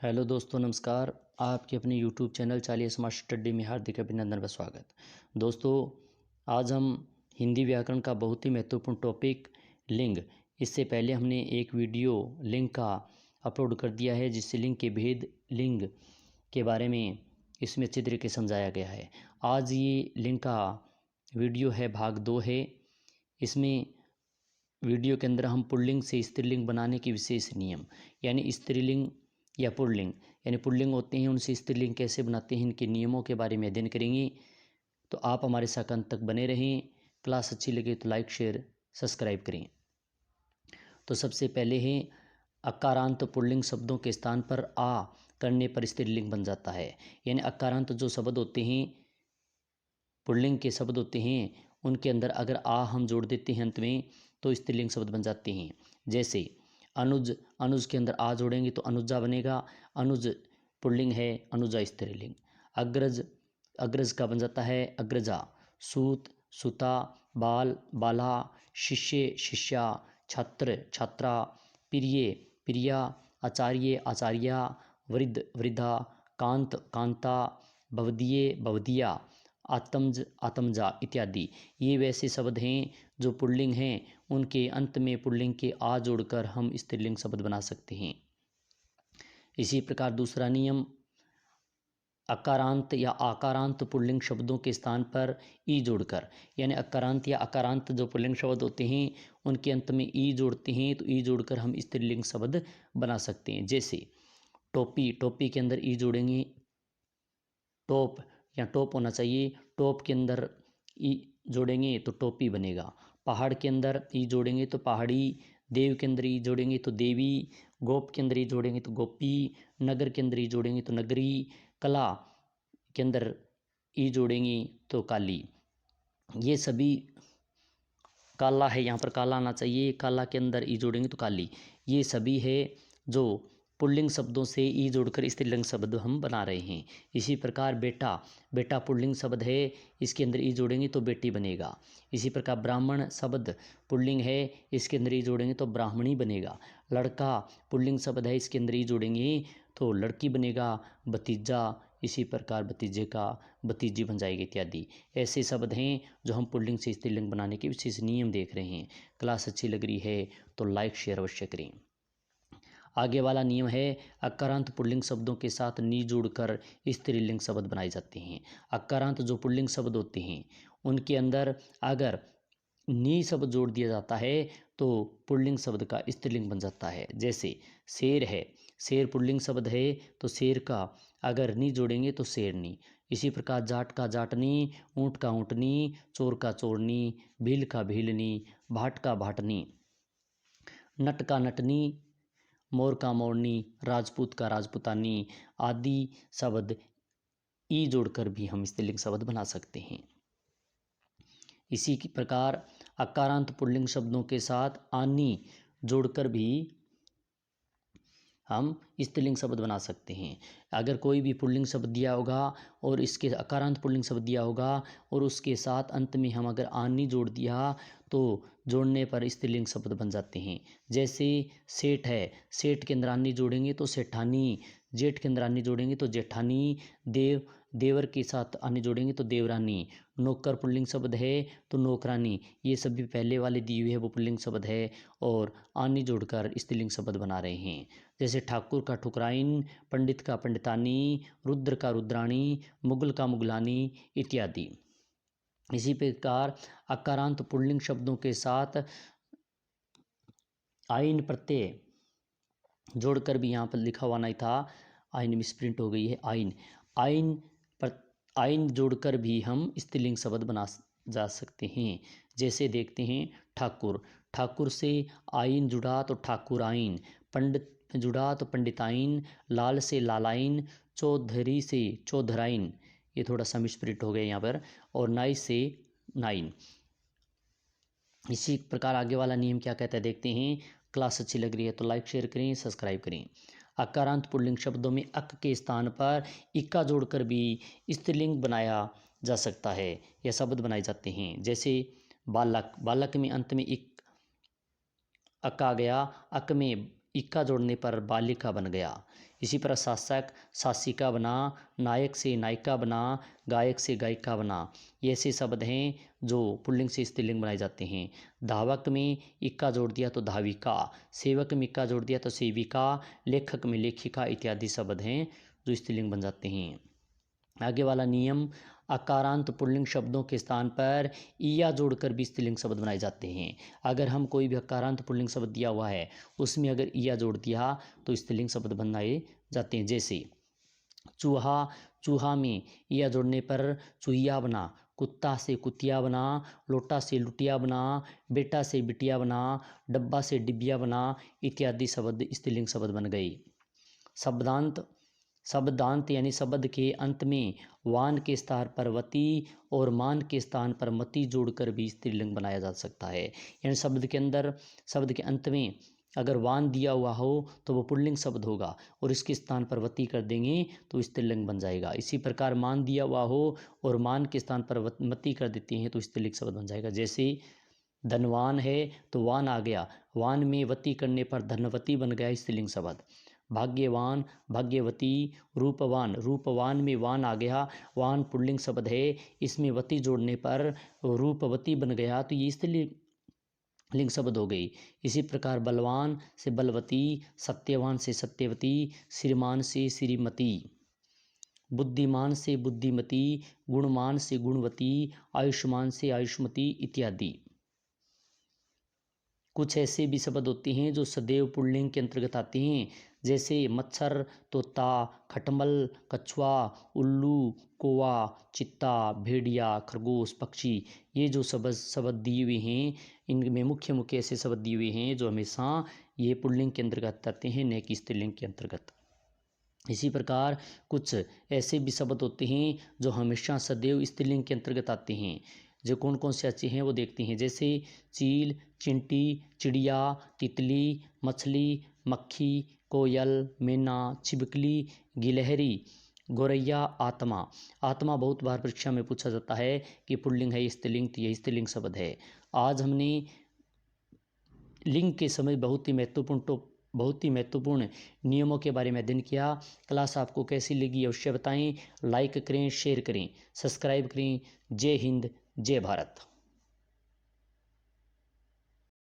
Hello दोस्तों, नमस्कार। आपके अपने यूट्यूब चैनल चालिया स्मार्ट स्टडी में हार्दिक अभिनंदन व स्वागत। दोस्तों, आज हम हिंदी व्याकरण का बहुत ही महत्वपूर्ण टॉपिक लिंग, इससे पहले हमने एक वीडियो लिंग का अपलोड कर दिया है, जिससे लिंग के भेद, लिंग के बारे में इसमें अच्छी तरीके से समझाया गया है। आज ये लिंग का वीडियो है, भाग 2 है। इसमें वीडियो के अंदर हम पुल्लिंग से स्त्रीलिंग बनाने के विशेष नियम, यानी स्त्रीलिंग या पुल्लिंग, यानी पुल्लिंग होते हैं उनसे स्त्रीलिंग कैसे बनाते हैं, इनके नियमों के बारे में अध्ययन करेंगे। तो आप हमारे साथ अंत तक बने रहें। क्लास अच्छी लगे तो लाइक शेयर सब्सक्राइब करें। तो सबसे पहले है अकारांत पुल्लिंग शब्दों के स्थान पर आ करने पर स्त्रीलिंग बन जाता है। यानी अकारांत जो शब्द होते हैं, पुल्लिंग के शब्द होते हैं, उनके अंदर अगर आ हम जोड़ देते हैं अंत में तो स्त्रीलिंग शब्द बन जाते हैं। जैसे अनुज, अनुज के अंदर आ जोड़ेंगे तो अनुजा बनेगा। अनुज पुल्लिंग है, अनुजा स्त्रीलिंग। अग्रज, अग्रज का बन जाता है अग्रजा। सूत, सुता। बाल, बाला। शिष्य, शिष्या। छात्र, छात्रा। प्रिय, प्रिया। आचार्य, आचार्या। वृद्ध, वृद्धा। कांत, कांता। भवदीय, भवदिया। आत्मज, आत्मजा इत्यादि। ये वैसे शब्द हैं जो पुल्लिंग हैं, उनके अंत में पुल्लिंग के आ जोड़कर हम स्त्रीलिंग शब्द बना सकते हैं। इसी प्रकार दूसरा नियम, अकारांत या आकारांत पुल्लिंग शब्दों के स्थान पर ई जोड़कर, यानी अकारांत या अकारांत जो पुल्लिंग शब्द होते हैं उनके अंत में ई जोड़ते हैं, तो ई जोड़कर हम स्त्रीलिंग शब्द बना सकते हैं। जैसे टोपी, टोपी के अंदर ई जोड़ेंगे टोप, या टोप होना चाहिए, टोप के अंदर ई जोड़ेंगे तो टोपी बनेगा। पहाड़ के अंदर ई जोड़ेंगे तो पहाड़ी। देव के अंदर ई जोड़ेंगे तो देवी। गोप के अंदर ई जोड़ेंगे तो गोपी। नगर के अंदर ई जोड़ेंगे तो नगरी। कला के अंदर ई जोड़ेंगे तो काली। ये सभी, काला है यहाँ पर काला आना चाहिए, काला के अंदर ई जोड़ेंगे तो काली। ये सभी है जो पुल्लिंग शब्दों से ई जोड़कर स्त्रीलिंग शब्द हम बना रहे हैं। इसी प्रकार बेटा, बेटा पुल्लिंग शब्द है, इसके अंदर ई जोड़ेंगे तो बेटी बनेगा। इसी प्रकार ब्राह्मण शब्द पुल्लिंग है, इसके अंदर ई जोड़ेंगे तो ब्राह्मणी बनेगा। लड़का पुल्लिंग शब्द है, इसके अंदर ई जोड़ेंगे तो लड़की बनेगा। भतीजा, इसी प्रकार भतीजे का भतीजी बन जाएगी इत्यादि। ऐसे शब्द हैं जो हम पुल्लिंग से स्त्रीलिंग बनाने के विशेष नियम देख रहे हैं। क्लास अच्छी लग रही है तो लाइक शेयर अवश्य करें। आगे वाला नियम है अकारांत पुल्लिंग शब्दों के साथ नी जोड़कर स्त्रीलिंग शब्द बनाए जाते हैं। अकारांत जो पुल्लिंग शब्द होते हैं उनके अंदर अगर नी शब्द जोड़ दिया जाता है तो पुल्लिंग शब्द का स्त्रीलिंग बन जाता है। जैसे शेर है, शेर पुल्लिंग शब्द है तो शेर का अगर नी जोड़ेंगे तो शेरनी। इसी प्रकार जाट का जाटनी, ऊँट का ऊँटनी, चोर का चोरनी, भील का भीलनी, भाट का भाटनी, नट का नटनी, मोर का मोरनी, राजपूत का राजपूतानी आदि शब्द ई जोड़कर भी हम स्त्रीलिंग शब्द बना सकते हैं। इसी की प्रकार अकारांत पुल्लिंग शब्दों के साथ आनी जोड़कर भी हम स्त्रीलिंग शब्द बना सकते हैं। अगर कोई भी पुल्लिंग शब्द दिया होगा और इसके अकारांत पुल्लिंग शब्द दिया होगा और उसके साथ अंत में हम अगर आनी जोड़ दिया तो जोड़ने पर स्त्रीलिंग शब्द बन जाते हैं। जैसे सेठ है, सेठ के अंदर आनी जोड़ेंगे तो सेठानी। जेठ के अंदर आनी जोड़ेंगे तो जेठानी। देव, देवर के साथ आनी जोड़ेंगे तो देवरानी। नौकर पुल्लिंग शब्द है तो नौकरानी। ये सभी पहले वाले दिए हुए है वो पुल्लिंग शब्द है और आनी जोड़कर स्त्रीलिंग शब्द बना रहे हैं। जैसे ठाकुर का ठुकराइन, पंडित का पंडितानी, रुद्र का रुद्राणी, मुगल का मुगलानी इत्यादि। इसी प्रकार अकारांत पुल्लिंग शब्दों के साथ आइन प्रत्यय जोड़कर भी यहाँ पर लिखा हुआ नहीं था, आइन मिसप्रिंट हो गई है। आइन, आइन पर आइन जोड़कर भी हम स्त्रीलिंग शब्द बना जा सकते हैं। जैसे देखते हैं ठाकुर, ठाकुर से आइन जुड़ा तो ठाकुर आइन। पंडित जुड़ा तो पंडिताइन। लाल से लालाइन। चौधरी से चौधराइन, ये थोड़ा सा मिसप्रिंट हो गया यहाँ पर। और नाई से नाइन। इसी प्रकार आगे वाला नियम क्या कहता है देखते हैं। क्लास अच्छी लग रही है तो लाइक शेयर करें, सब्सक्राइब करें। अकारांत पुल्लिंग शब्दों में अक के स्थान पर इक्का जोड़कर भी स्त्रीलिंग बनाया जा सकता है या शब्द बनाए जाते हैं। जैसे बालक, बालक में अंत में एक अक आ गया, अक में इक्का जोड़ने पर बालिका बन गया। इसी प्रकार शासक शासिका बना, नायक से नायिका बना, गायक से गायिका बना। ये ऐसे शब्द हैं जो पुल्लिंग से स्त्रीलिंग बनाए जाते हैं। धावक में इक्का जोड़ दिया तो धाविका, सेवक में इक्का जोड़ दिया तो सेविका, लेखक में लेखिका इत्यादि शब्द हैं जो स्त्रीलिंग बन जाते हैं। आगे वाला नियम, अकारांत पुल्लिंग शब्दों के स्थान पर ईया जोड़कर भी स्त्रीलिंग शब्द बनाए जाते हैं। अगर हम कोई भी अकारांत पुल्लिंग शब्द दिया हुआ है उसमें अगर ईया जोड़ दिया तो स्त्रीलिंग शब्द बनाए जाते हैं। जैसे चूहा, चूहा में ईया जोड़ने पर चूहिया बना, कुत्ता से कुतिया बना, लोटा से लुटिया बना, बेटा से बिटिया बना, डब्बा से डिबिया बना इत्यादि शब्द स्त्रीलिंग शब्द बन गए। शब्दांत, शब्दांत यानी शब्द के अंत में वान के स्थान पर वती और मान के स्थान पर मति जोड़कर भी स्त्रीलिंग बनाया जा सकता है। यानी शब्द के अंदर, शब्द के अंत में अगर वान दिया हुआ हो तो वो पुल्लिंग शब्द होगा और इसके स्थान पर वती कर देंगे तो स्त्रीलिंग बन जाएगा। इसी प्रकार मान दिया हुआ हो और मान के स्थान पर मति कर देते हैं तो स्त्रीलिंग शब्द बन जाएगा। जैसे धनवान है तो वान आ गया, वान में वती करने पर धनवती बन गया स्त्रीलिंग शब्द। भाग्यवान, भाग्यवती, रूपवान, रूपवान में वान आ गया, वान पुल्लिंग शब्द है, इसमें वती जोड़ने पर रूपवती बन गया तो ये स्त्रीलिंग शब्द हो गई। इसी प्रकार बलवान से बलवती, सत्यवान से सत्यवती, श्रीमान से श्रीमती, बुद्धिमान से बुद्धिमती, गुणमान से गुणवती, आयुष्मान से आयुष्मती इत्यादि। कुछ ऐसे भी शब्द होते हैं जो सदैव पुल्लिंग के अंतर्गत आते हैं। जैसे मच्छर, तोता, खटमल, कछुआ, उल्लू, कौवा, चित्ता, भेड़िया, खरगोश, पक्षी। ये जो शब्द दिए हुए हैं इनमें मुख्य मुख्य ऐसे शब्द दिए हुए हैं जो हमेशा ये पुल्लिंग के अंतर्गत आते हैं, न कि स्त्रीलिंग के अंतर्गत। इसी प्रकार कुछ ऐसे भी शब्द होते हैं जो हमेशा सदैव स्त्रीलिंग के अंतर्गत आते हैं। जो कौन कौन से अच्छे हैं वो देखते हैं। जैसे चील, चिंटी, चिड़िया, तितली, मछली, मक्खी, कोयल, मैना, छिपकली, गिलहरी, गोरैया, आत्मा। आत्मा बहुत बार परीक्षा में पूछा जाता है कि पुल्लिंग है स्त्रीलिंग, तो यह स्त्रीलिंग शब्द है। आज हमने लिंग के समय बहुत ही महत्वपूर्ण नियमों के बारे में अध्ययन किया। क्लास आपको कैसी लगी अवश्य बताएं। लाइक करें, शेयर करें, सब्सक्राइब करें। जय हिंद, जय भारत।